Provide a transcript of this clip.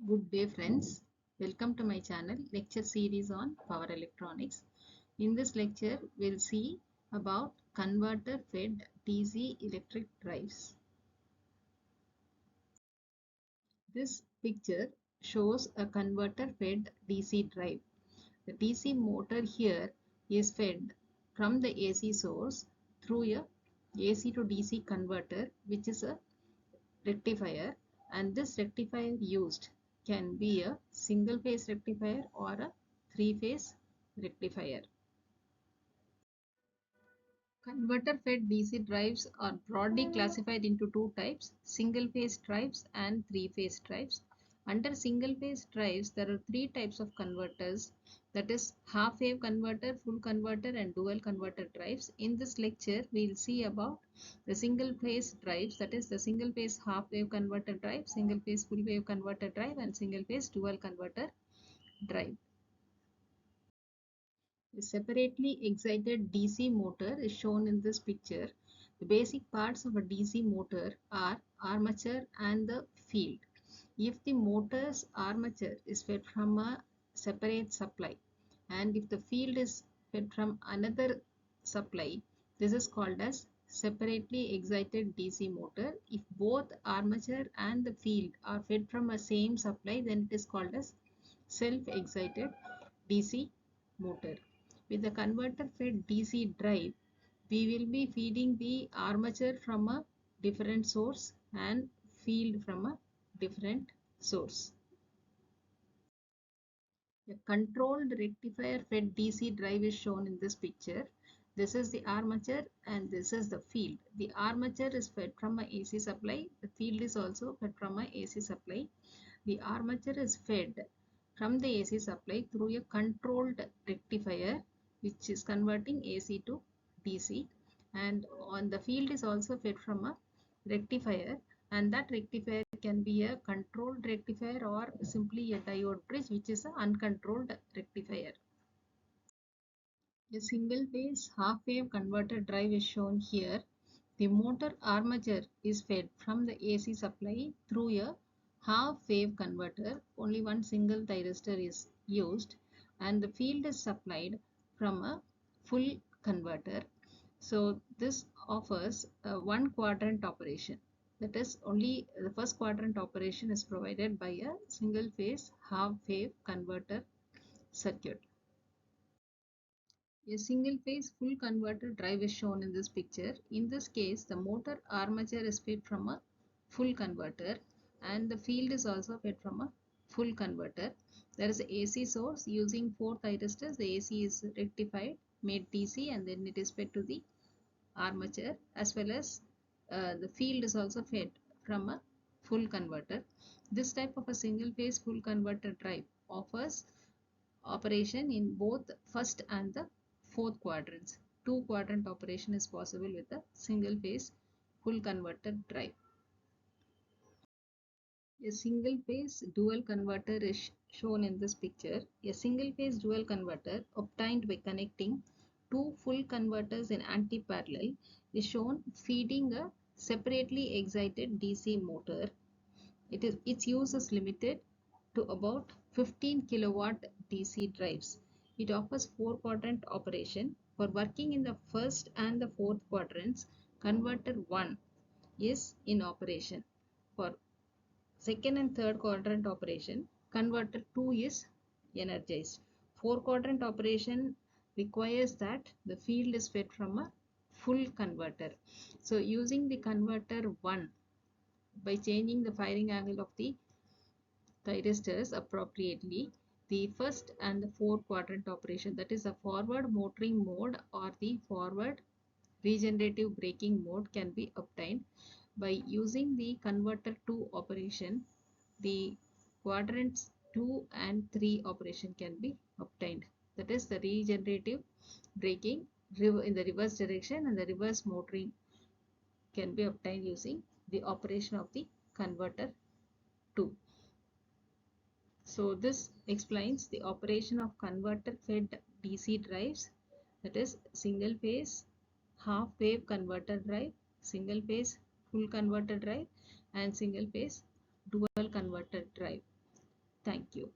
Good day friends, welcome to my channel lecture series on power electronics. In this lecture we'll see about converter fed DC electric drives. This picture shows a converter fed DC drive. The DC motor here is fed from the AC source through a AC to DC converter, which is a rectifier, and this rectifier used can be a single phase rectifier or a three phase rectifier. Converter fed DC drives are broadly classified into two types: single phase drives and three phase drives. Under single phase drives, there are three types of converters, that is half wave converter, full converter, and dual converter drives. In this lecture, we will see about the single phase drives, that is the single phase half wave converter drive, single phase full wave converter drive, and single phase dual converter drive. A separately excited DC motor is shown in this picture. The basic parts of a DC motor are armature and the field. If the motor's armature is fed from a separate supply and if the field is fed from another supply, this is called as separately excited DC motor. If both armature and the field are fed from a same supply, then it is called as self-excited DC motor. With the converter fed DC drive, we will be feeding the armature from a different source and field from a different source. A controlled rectifier fed DC drive is shown in this picture. This is the armature and this is the field. The armature is fed from a AC supply. The field is also fed from a AC supply. The armature is fed from the AC supply through a controlled rectifier which is converting AC to DC, and on the field is also fed from a rectifier, and that rectifier can be a controlled rectifier or simply a diode bridge, which is an uncontrolled rectifier. A single phase half wave converter drive is shown here. The motor armature is fed from the AC supply through a half wave converter. Only one single thyristor is used, and the field is supplied from a full converter. So this offers a one quadrant operation. That is, only the first quadrant operation is provided by a single phase half wave converter circuit. A single phase full converter drive is shown in this picture. In this case, the motor armature is fed from a full converter and the field is also fed from a full converter. There is an AC source using 4 thyristors. The AC is rectified, made DC, and then it is fed to the armature, as well as the field is also fed from a full converter. This type of a single phase full converter drive offers operation in both first and the fourth quadrants. Two quadrant operation is possible with a single phase full converter drive. A single phase dual converter is shown in this picture. A single phase dual converter obtained by connecting two full converters in anti-parallel is shown feeding a separately excited DC motor. Its use is limited to about 15 kilowatt DC drives. It offers 4 quadrant operation. For working in the first and the fourth quadrants, converter 1 is in operation. For second and third quadrant operation, converter 2 is energized. 4 quadrant operation requires that the field is fed from a full converter. So using the converter 1, by changing the firing angle of the thyristors appropriately, the first and the fourth quadrant operation, that is a forward motoring mode or the forward regenerative braking mode, can be obtained. By using the converter 2 operation, the quadrants 2 and 3 operation can be obtained. That is the regenerative braking in the reverse direction and the reverse motoring can be obtained using the operation of the converter 2. So this explains the operation of converter fed DC drives, that is single phase half wave converter drive, single phase full converter drive, and single phase dual converter drive. Thank you.